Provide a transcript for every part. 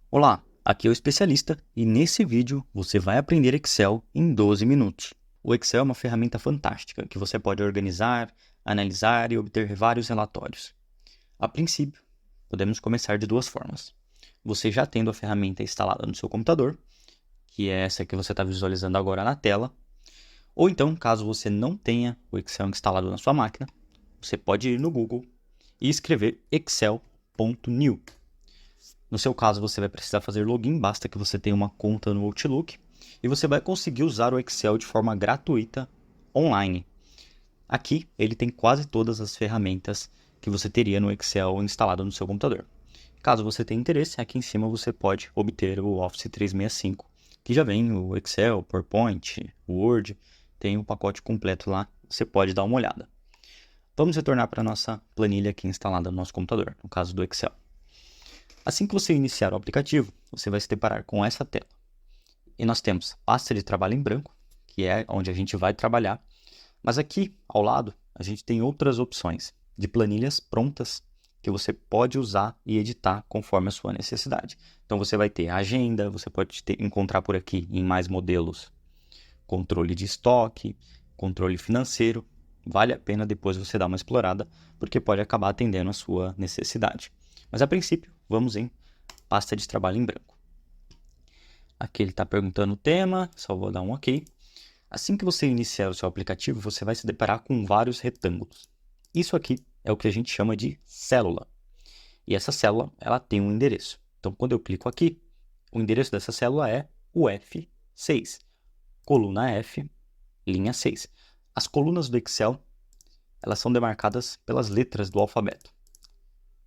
Olá, aqui é o especialista e nesse vídeo você vai aprender Excel em 12 minutos. O Excel é uma ferramenta fantástica que você pode organizar, analisar e obter vários relatórios. A princípio, podemos começar de duas formas. Você já tendo a ferramenta instalada no seu computador, que é essa que você está visualizando agora na tela, ou então, caso você não tenha o Excel instalado na sua máquina, você pode ir no Google e escrever excel.new. No seu caso, você vai precisar fazer login, basta que você tenha uma conta no Outlook e você vai conseguir usar o Excel de forma gratuita online. Aqui, ele tem quase todas as ferramentas que você teria no Excel instalado no seu computador. Caso você tenha interesse, aqui em cima você pode obter o Office 365, que já vem o Excel, PowerPoint, Word, tem o pacote completo lá, você pode dar uma olhada. Vamos retornar para a nossa planilha aqui instalada no nosso computador, no caso do Excel. Assim que você iniciar o aplicativo, você vai se deparar com essa tela. E nós temos pasta de trabalho em branco, que é onde a gente vai trabalhar. Mas aqui, ao lado, a gente tem outras opções de planilhas prontas que você pode usar e editar conforme a sua necessidade. Então, você vai ter a agenda, você pode encontrar por aqui em mais modelos, controle de estoque, controle financeiro. Vale a pena depois você dar uma explorada, porque pode acabar atendendo a sua necessidade. Mas a princípio, vamos em pasta de trabalho em branco. Aqui ele está perguntando o tema, só vou dar um OK. Assim que você iniciar o seu aplicativo, você vai se deparar com vários retângulos. Isso aqui é o que a gente chama de célula. E essa célula, ela tem um endereço. Então, quando eu clico aqui, o endereço dessa célula é o F6, coluna F, linha 6. As colunas do Excel, elas são demarcadas pelas letras do alfabeto.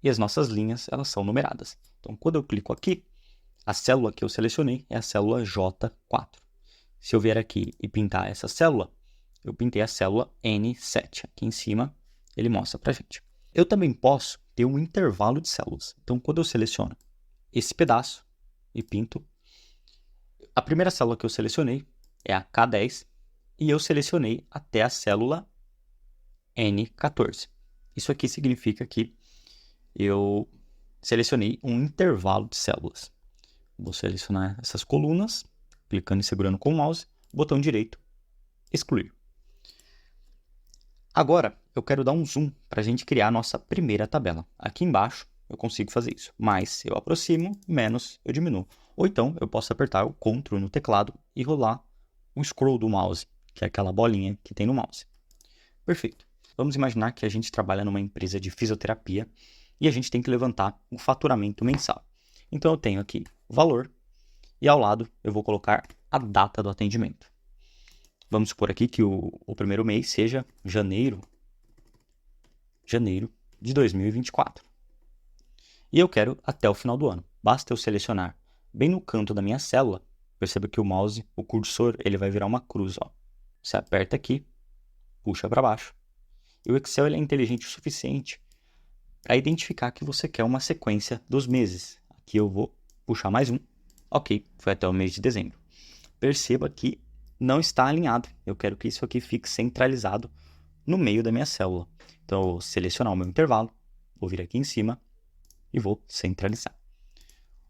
E as nossas linhas, elas são numeradas. Então, quando eu clico aqui, a célula que eu selecionei é a célula J4. Se eu vier aqui e pintar essa célula, eu pintei a célula N7. Aqui em cima, ele mostra para a gente. Eu também posso ter um intervalo de células. Então, quando eu seleciono esse pedaço e pinto, a primeira célula que eu selecionei é a K10 e eu selecionei até a célula N14. Isso aqui significa que eu selecionei um intervalo de células. Vou selecionar essas colunas, clicando e segurando com o mouse, botão direito, excluir. Agora, eu quero dar um zoom para a gente criar a nossa primeira tabela. Aqui embaixo, eu consigo fazer isso. Mais eu aproximo, menos eu diminuo. Ou então, eu posso apertar o Ctrl no teclado e rolar o scroll do mouse, que é aquela bolinha que tem no mouse. Perfeito. Vamos imaginar que a gente trabalha numa empresa de fisioterapia e a gente tem que levantar um faturamento mensal. Então, eu tenho aqui o valor e ao lado eu vou colocar a data do atendimento. Vamos supor aqui que o primeiro mês seja janeiro de 2024. E eu quero até o final do ano. Basta eu selecionar bem no canto da minha célula. Perceba que o mouse, o cursor, ele vai virar uma cruz. Ó. Você aperta aqui, puxa para baixo. E o Excel ele é inteligente o suficiente para identificar que você quer uma sequência dos meses. Aqui eu vou puxar mais um. Ok, foi até o mês de dezembro. Perceba que não está alinhado. Eu quero que isso aqui fique centralizado no meio da minha célula. Então, eu vou selecionar o meu intervalo, vou vir aqui em cima e vou centralizar.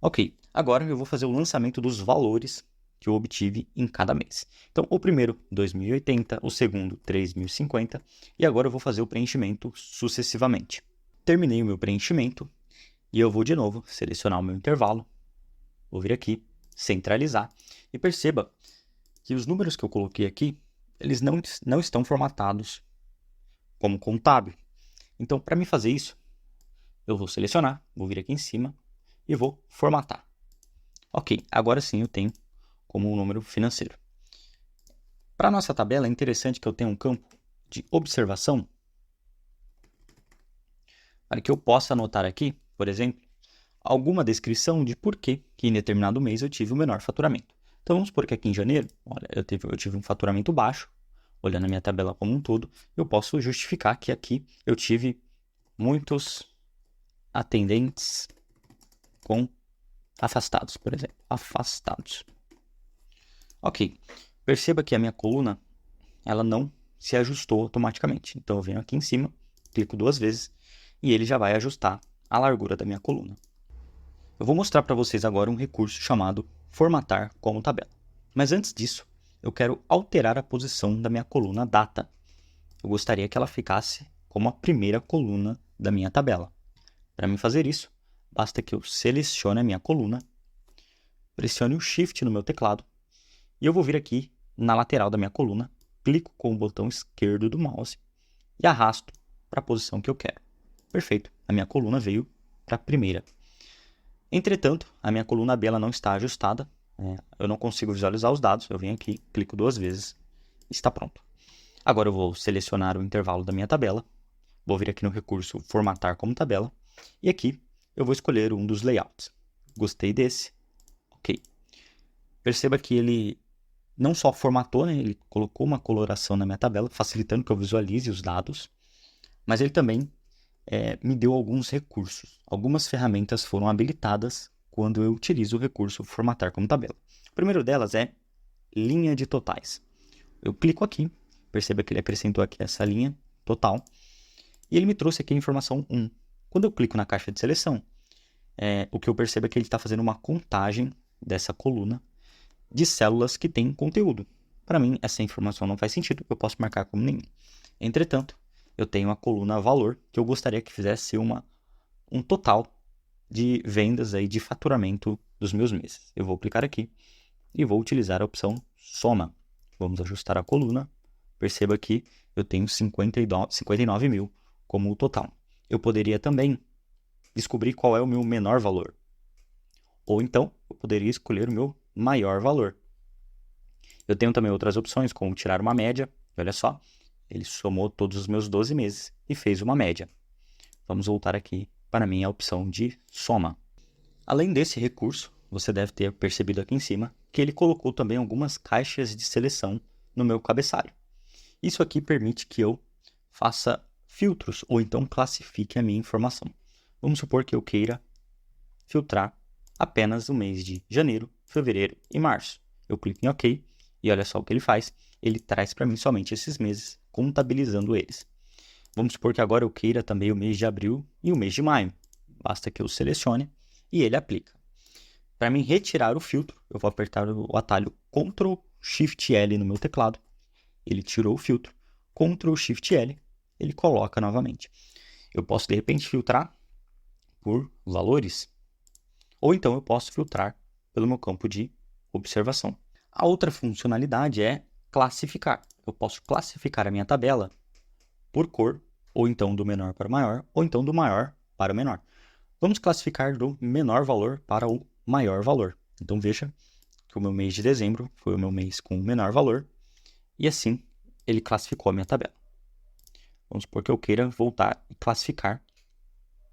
Ok, agora eu vou fazer o lançamento dos valores que eu obtive em cada mês. Então, o primeiro, 2.080, o segundo, 3.050, e agora eu vou fazer o preenchimento sucessivamente. Terminei o meu preenchimento e eu vou de novo selecionar o meu intervalo, vou vir aqui, centralizar, e perceba que os números que eu coloquei aqui, eles não estão formatados como contábil. Então, para me fazer isso, eu vou selecionar, vou vir aqui em cima e vou formatar. Ok, agora sim eu tenho como um número financeiro. Para a nossa tabela, é interessante que eu tenha um campo de observação para que eu possa anotar aqui, por exemplo, alguma descrição de por que em determinado mês eu tive o menor faturamento. Então, vamos supor que aqui em janeiro, olha, eu tive um faturamento baixo, olhando a minha tabela como um todo, eu posso justificar que aqui eu tive muitos atendentes com afastados, por exemplo, afastados. Ok, perceba que a minha coluna, ela não se ajustou automaticamente. Então, eu venho aqui em cima, clico duas vezes e ele já vai ajustar a largura da minha coluna. Eu vou mostrar para vocês agora um recurso chamado formatar como tabela. Mas antes disso, eu quero alterar a posição da minha coluna data. Eu gostaria que ela ficasse como a primeira coluna da minha tabela. Para mim fazer isso, basta que eu selecione a minha coluna, pressione o Shift no meu teclado e eu vou vir aqui na lateral da minha coluna, clico com o botão esquerdo do mouse e arrasto para a posição que eu quero. Perfeito, a minha coluna veio para a primeira. Entretanto, a minha coluna B ela não está ajustada, eu não consigo visualizar os dados, eu venho aqui, clico 2 vezes, está pronto. Agora eu vou selecionar o intervalo da minha tabela, vou vir aqui no recurso formatar como tabela, e aqui eu vou escolher um dos layouts. Gostei desse, ok. Perceba que ele não só formatou, né, ele colocou uma coloração na minha tabela, facilitando que eu visualize os dados, mas ele também me deu alguns recursos. Algumas ferramentas foram habilitadas quando eu utilizo o recurso formatar como tabela. O primeiro delas é linha de totais. Eu clico aqui, perceba que ele acrescentou aqui essa linha total, e ele me trouxe aqui a informação 1. Quando eu clico na caixa de seleção, o que eu percebo é que ele está fazendo uma contagem dessa coluna de células que tem conteúdo. Para mim, essa informação não faz sentido, eu posso marcar como nenhum. Entretanto, eu tenho a coluna valor, que eu gostaria que fizesse um total de vendas aí, de faturamento dos meus meses. Eu vou clicar aqui e vou utilizar a opção soma. Vamos ajustar a coluna. Perceba que eu tenho 59 mil como o total. Eu poderia também descobrir qual é o meu menor valor. Ou então, eu poderia escolher o meu maior valor. Eu tenho também outras opções, como tirar uma média. E olha só, ele somou todos os meus 12 meses e fez uma média. Vamos voltar aqui para a minha opção de soma. Além desse recurso, você deve ter percebido aqui em cima que ele colocou também algumas caixas de seleção no meu cabeçalho. Isso aqui permite que eu faça filtros ou então classifique a minha informação. Vamos supor que eu queira filtrar apenas o mês de janeiro, fevereiro e março. Eu clico em OK e olha só o que ele faz. Ele traz para mim somente esses meses, contabilizando eles. Vamos supor que agora eu queira também o mês de abril e o mês de maio. Basta que eu selecione e ele aplica. Para mim retirar o filtro, eu vou apertar o atalho Ctrl Shift L no meu teclado. Ele tirou o filtro. Ctrl Shift L, ele coloca novamente. Eu posso de repente filtrar por valores, ou então eu posso filtrar pelo meu campo de observação. A outra funcionalidade é classificar. Eu posso classificar a minha tabela por cor, ou então do menor para o maior, ou então do maior para o menor. Vamos classificar do menor valor para o maior valor. Então veja que o meu mês de dezembro foi o meu mês com o menor valor, e assim ele classificou a minha tabela. Vamos supor que eu queira voltar e classificar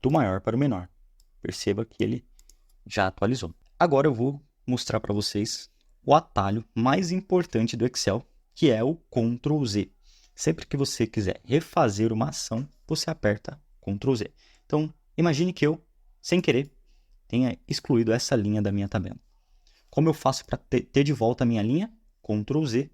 do maior para o menor. Perceba que ele já atualizou. Agora eu vou mostrar para vocês o atalho mais importante do Excel, que é o Ctrl Z. Sempre que você quiser refazer uma ação, você aperta Ctrl Z. Então, imagine que eu, sem querer, tenha excluído essa linha da minha tabela. Como eu faço para ter de volta a minha linha? Ctrl Z,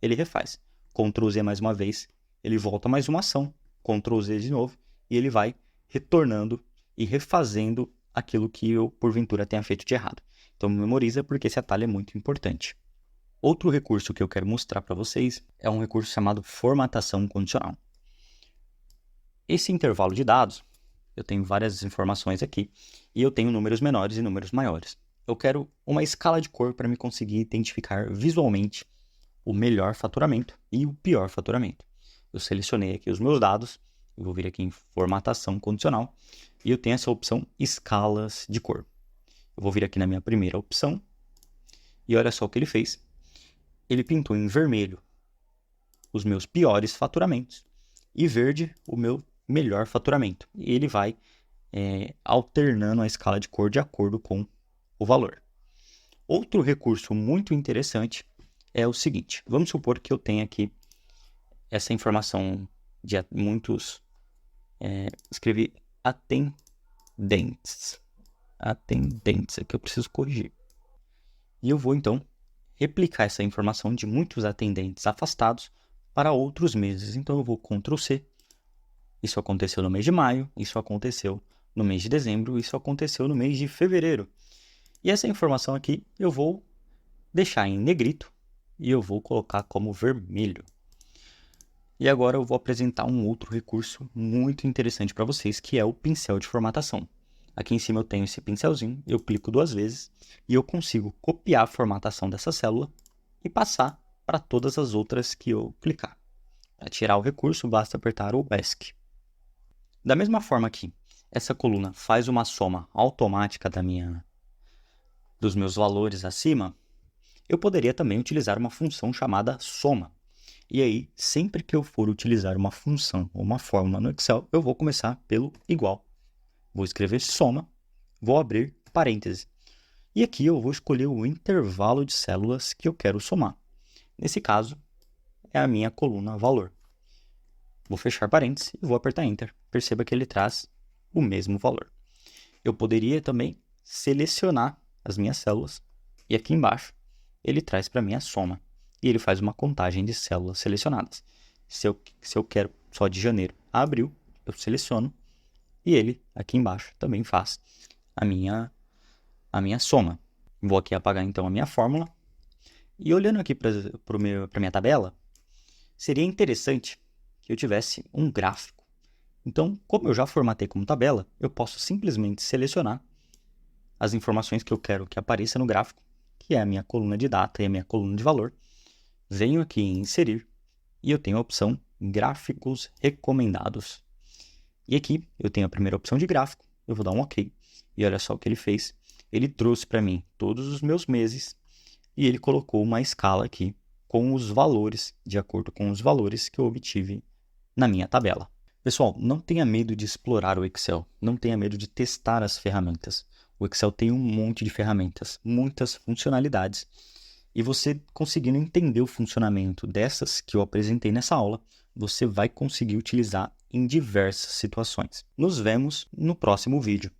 ele refaz. Ctrl Z mais uma vez, ele volta mais uma ação. Ctrl Z de novo, e ele vai retornando e refazendo aquilo que eu, porventura, tenha feito de errado. Então, memoriza porque esse atalho é muito importante. Outro recurso que eu quero mostrar para vocês é um recurso chamado formatação condicional. Esse intervalo de dados, eu tenho várias informações aqui, e eu tenho números menores e números maiores. Eu quero uma escala de cor para me conseguir identificar visualmente o melhor faturamento e o pior faturamento. Eu selecionei aqui os meus dados, eu vou vir aqui em formatação condicional, e eu tenho essa opção escalas de cor. Eu vou vir aqui na minha primeira opção, e olha só o que ele fez. Ele pintou em vermelho os meus piores faturamentos e verde o meu melhor faturamento. E ele vai alternando a escala de cor de acordo com o valor. Outro recurso muito interessante é o seguinte. Vamos supor que eu tenha aqui essa informação de muitos... escrevi atendentes. Atendentes, é que eu preciso corrigir. E eu vou, então, replicar essa informação de muitos atendentes afastados para outros meses. Então, eu vou Ctrl C. Isso aconteceu no mês de maio, isso aconteceu no mês de dezembro, isso aconteceu no mês de fevereiro. E essa informação aqui eu vou deixar em negrito e eu vou colocar como vermelho. E agora eu vou apresentar um outro recurso muito interessante para vocês, que é o pincel de formatação. Aqui em cima eu tenho esse pincelzinho, eu clico 2 vezes e eu consigo copiar a formatação dessa célula e passar para todas as outras que eu clicar. Para tirar o recurso, basta apertar o ESC. Da mesma forma que essa coluna faz uma soma automática dos meus valores acima, eu poderia também utilizar uma função chamada soma. E aí, sempre que eu for utilizar uma função ou uma fórmula no Excel, eu vou começar pelo igual. Vou escrever soma, vou abrir parêntese. E aqui eu vou escolher o intervalo de células que eu quero somar. Nesse caso, é a minha coluna valor. Vou fechar parênteses e vou apertar Enter. Perceba que ele traz o mesmo valor. Eu poderia também selecionar as minhas células e aqui embaixo ele traz para mim a soma. E ele faz uma contagem de células selecionadas. Se eu quero só de janeiro a abril, eu seleciono e ele aqui embaixo também faz a minha soma. Vou aqui apagar então a minha fórmula. E olhando aqui para a minha tabela, seria interessante que eu tivesse um gráfico. Então, como eu já formatei como tabela, eu posso simplesmente selecionar as informações que eu quero que apareça no gráfico, que é a minha coluna de data e a minha coluna de valor. Venho aqui em inserir e eu tenho a opção gráficos recomendados. E aqui eu tenho a primeira opção de gráfico, eu vou dar um OK. E olha só o que ele fez. Ele trouxe para mim todos os meus meses e ele colocou uma escala aqui com os valores, de acordo com os valores que eu obtive na minha tabela. Pessoal, não tenha medo de explorar o Excel, não tenha medo de testar as ferramentas. O Excel tem um monte de ferramentas, muitas funcionalidades. E você conseguindo entender o funcionamento dessas que eu apresentei nessa aula, você vai conseguir utilizar em diversas situações. Nos vemos no próximo vídeo.